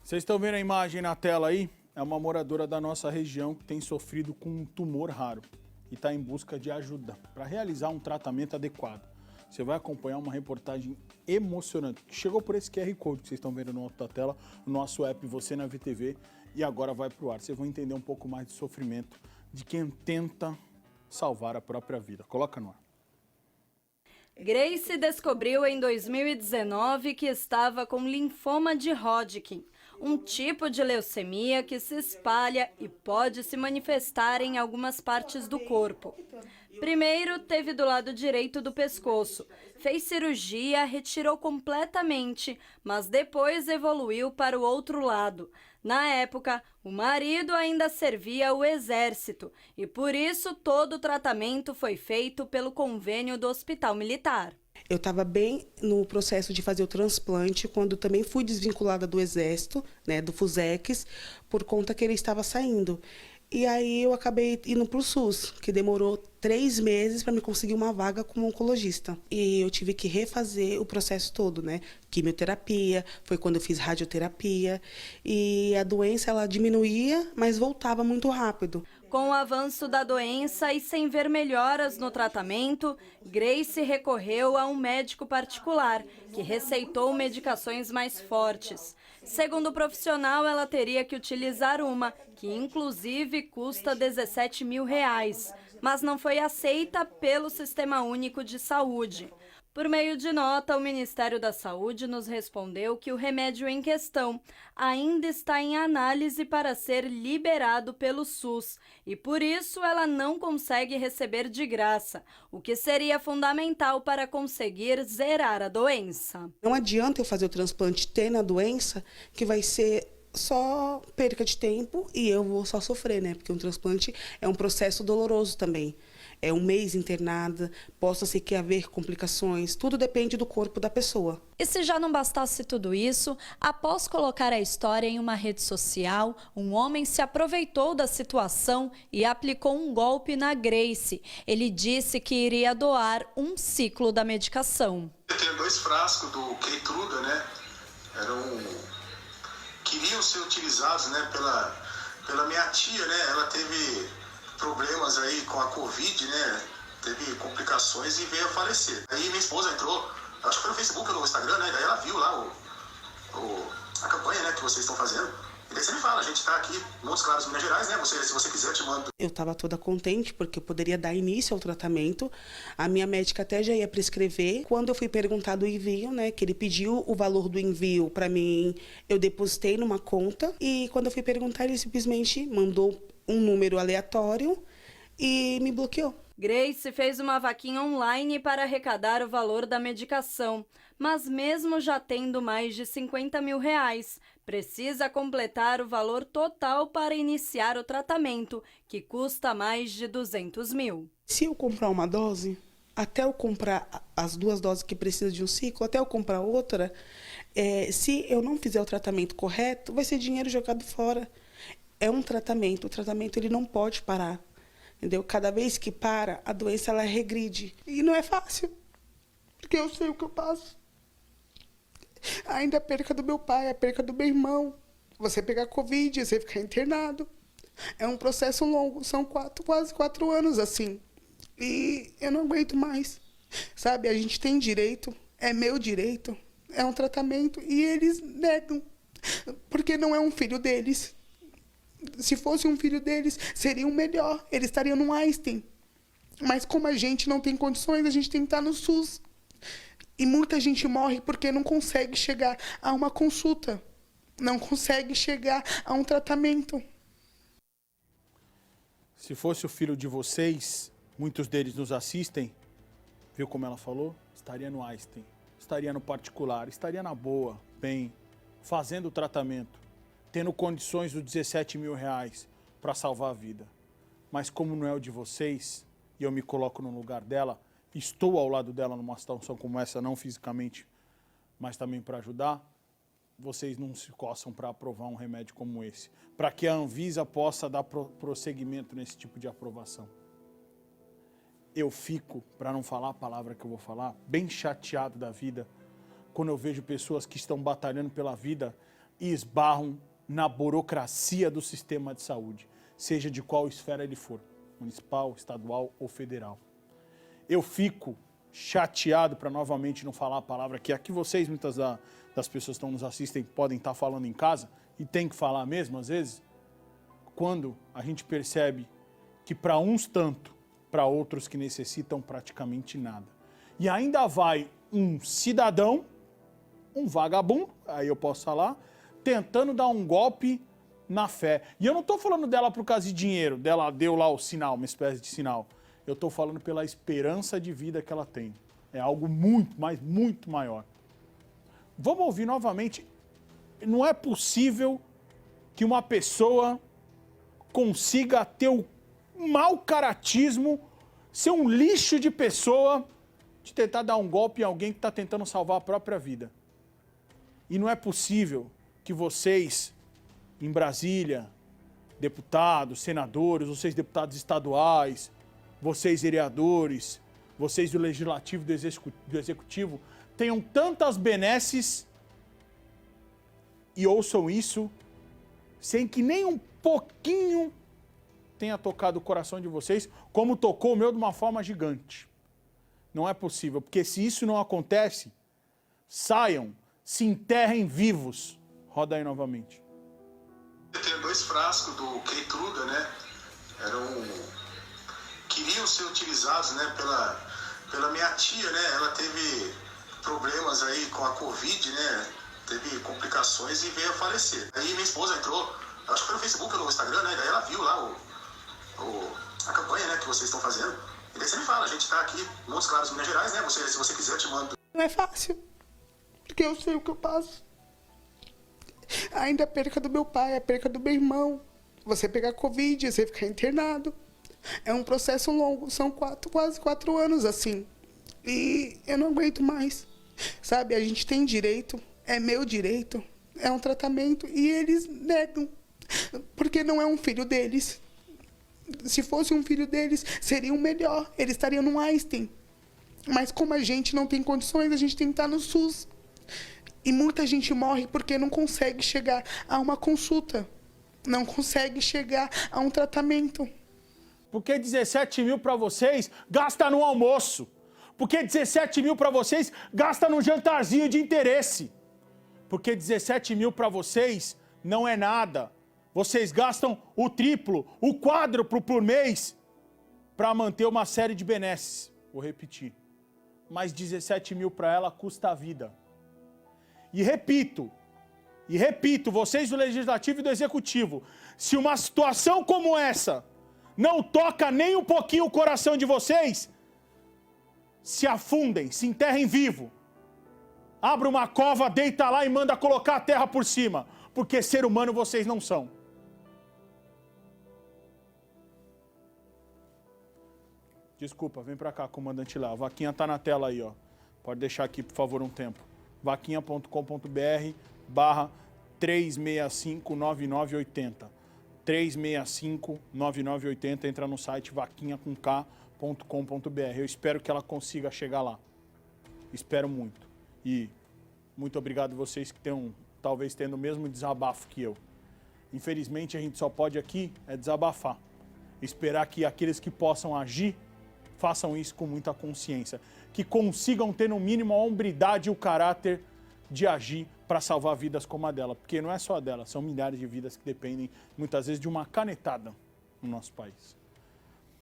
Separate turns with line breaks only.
Vocês estão vendo a imagem na tela aí? É uma moradora da nossa região que tem sofrido com um tumor raro e está em busca de ajuda para realizar um tratamento adequado. Você vai acompanhar uma reportagem emocionante que chegou por esse QR Code que vocês estão vendo no alto da tela, no nosso app Você na VTV, e agora vai para o ar. Vocês vão entender um pouco mais do sofrimento de quem tenta salvar a própria vida. Coloca no ar.
Grace descobriu em 2019 que estava com linfoma de Hodgkin, um tipo de leucemia que se espalha e pode se manifestar em algumas partes do corpo. Primeiro, teve do lado direito do pescoço. Fez cirurgia, retirou completamente, mas depois evoluiu para o outro lado. Na época, o marido ainda servia o exército e por isso todo o tratamento foi feito pelo convênio do Hospital Militar.
Eu estava bem no processo de fazer o transplante, quando também fui desvinculada do Exército, né, do FUSEX, por conta que ele estava saindo. E aí eu acabei indo para o SUS, que demorou 3 meses para me conseguir uma vaga como oncologista. E eu tive que refazer o processo todo, né? Quimioterapia, foi quando eu fiz radioterapia. E a doença, ela diminuía, mas voltava muito rápido.
Com o avanço da doença e sem ver melhoras no tratamento, Grace recorreu a um médico particular, que receitou medicações mais fortes. Segundo o profissional, ela teria que utilizar uma, que inclusive custa R$17 mil, mas não foi aceita pelo Sistema Único de Saúde. Por meio de nota, o Ministério da Saúde nos respondeu que o remédio em questão ainda está em análise para ser liberado pelo SUS e, por isso, ela não consegue receber de graça, o que seria fundamental para conseguir zerar a doença.
Não adianta eu fazer o transplante tendo a doença, que vai ser só perca de tempo e eu vou só sofrer, né? Porque um transplante é um processo doloroso também. É 1 mês internada, possa ser que haver complicações, tudo depende do corpo da pessoa.
E se já não bastasse tudo isso, após colocar a história em uma rede social, um homem se aproveitou da situação e aplicou um golpe na Grace. Ele disse que iria doar um ciclo da medicação.
Eu tenho 2 frascos do Keytruda, né? Queriam ser utilizados, né, pela minha tia, né? Ela teve problemas aí com a Covid, né? Teve complicações e veio a falecer. Aí minha esposa entrou, acho que foi no Facebook ou no Instagram, né? Daí ela viu lá a campanha, né, que vocês estão fazendo. E daí você me fala, a gente está aqui em Montes Claros, Minas Gerais, né? Se você quiser, eu te mando.
Eu estava toda contente porque eu poderia dar início ao tratamento. A minha médica até já ia prescrever. Quando eu fui perguntar do envio, né, que ele pediu o valor do envio para mim, eu depositei numa conta. E quando eu fui perguntar, ele simplesmente mandou um número aleatório e me bloqueou.
Grace fez uma vaquinha online para arrecadar o valor da medicação, mas mesmo já tendo mais de R$50 mil, precisa completar o valor total para iniciar o tratamento, que custa mais de R$200 mil.
Se eu comprar uma dose, até eu comprar as 2 doses que precisa de um ciclo, até eu comprar outra, se eu não fizer o tratamento correto, vai ser dinheiro jogado fora. É um tratamento, o tratamento ele não pode parar, entendeu? Cada vez que para, a doença ela regride. E não é fácil, porque eu sei o que eu passo. Ainda a perca do meu pai, a perca do meu irmão, você pegar Covid, você ficar internado. É um processo longo, são quase 4 anos assim. E eu não aguento mais, sabe? A gente tem direito, é meu direito, é um tratamento e eles negam, porque não é um filho deles. Se fosse um filho deles, seria o melhor. Eles estariam no Einstein. Mas como a gente não tem condições, a gente tem que estar no SUS. E muita gente morre porque não consegue chegar a uma consulta. Não consegue chegar a um tratamento.
Se fosse o filho de vocês, muitos deles nos assistem, viu como ela falou? Estaria no Einstein, estaria no particular, estaria na boa, bem, fazendo o tratamento, tendo condições dos R$17 mil para salvar a vida. Mas como não é o de vocês, e eu me coloco no lugar dela, estou ao lado dela numa situação como essa, não fisicamente, mas também para ajudar, vocês não se coçam para aprovar um remédio como esse, para que a Anvisa possa dar prosseguimento nesse tipo de aprovação. Eu fico, para não falar a palavra que eu vou falar, bem chateado da vida, quando eu vejo pessoas que estão batalhando pela vida, e esbarram na burocracia do sistema de saúde, seja de qual esfera ele for, municipal, estadual ou federal. Eu fico chateado, para novamente não falar a palavra que aqui vocês, muitas das pessoas que nos assistem, podem estar falando em casa, e tem que falar mesmo às vezes, quando a gente percebe que para uns tanto, para outros que necessitam praticamente nada. E ainda vai um cidadão, um vagabundo, aí eu posso falar, tentando dar um golpe na fé. E eu não estou falando dela por causa de dinheiro, dela deu lá o sinal, uma espécie de sinal. Eu estou falando pela esperança de vida que ela tem. É algo muito, mas muito maior. Vamos ouvir novamente. Não é possível que uma pessoa consiga ter o mau caratismo, ser um lixo de pessoa, de tentar dar um golpe em alguém que está tentando salvar a própria vida. E não é possível que vocês, em Brasília, deputados, senadores, vocês deputados estaduais, vocês vereadores, vocês do Legislativo e do Executivo, tenham tantas benesses e ouçam isso sem que nem um pouquinho tenha tocado o coração de vocês, como tocou o meu de uma forma gigante. Não é possível, porque se isso não acontece, saiam, se enterrem vivos. Roda aí novamente.
Eu tenho 2 frascos do Keytruda, né? Queriam ser utilizados, né, pela minha tia, né? Ela teve problemas aí com a Covid, né? Teve complicações e veio a falecer. Aí minha esposa entrou, acho que foi no Facebook ou no Instagram, né? Daí ela viu lá a campanha, né, que vocês estão fazendo. E daí você me fala, a gente tá aqui, Montes Claros, Minas Gerais, né? Se você quiser, eu te mando.
Não é fácil, porque eu sei o que eu passo. Ainda a perca do meu pai, a perca do meu irmão. Você pegar Covid, você ficar internado. É um processo longo, são quase 4 anos assim. E eu não aguento mais. Sabe, a gente tem direito, é meu direito, é um tratamento e eles negam. Porque não é um filho deles. Se fosse um filho deles, seria o melhor. Eles estariam no Einstein. Mas como a gente não tem condições, a gente tem que estar no SUS. E muita gente morre porque não consegue chegar a uma consulta. Não consegue chegar a um tratamento.
Porque 17 mil para vocês, gasta no almoço. Porque 17 mil para vocês, gasta num jantarzinho de interesse. Porque 17 mil para vocês não é nada. Vocês gastam o triplo, o quádruplo por mês para manter uma série de benesses. Vou repetir. Mas 17 mil para ela custa a vida. E repito, vocês do Legislativo e do Executivo, se uma situação como essa não toca nem um pouquinho o coração de vocês, se afundem, se enterrem vivo. Abra uma cova, deita lá e manda colocar a terra por cima, porque ser humano vocês não são. Desculpa, vem pra cá, comandante lá. A vaquinha tá na tela aí, ó. Pode deixar aqui, por favor, um tempo. vaquinha.com.br/3659980. 3659980, entra no site vaquinha.com.br. Eu espero que ela consiga chegar lá. Espero muito. E muito obrigado a vocês que estão talvez tendo o mesmo desabafo que eu. Infelizmente a gente só pode aqui desabafar. Esperar que aqueles que possam agir façam isso com muita consciência. Que consigam ter no mínimo a hombridade e o caráter de agir para salvar vidas como a dela. Porque não é só a dela, são milhares de vidas que dependem muitas vezes de uma canetada no nosso país.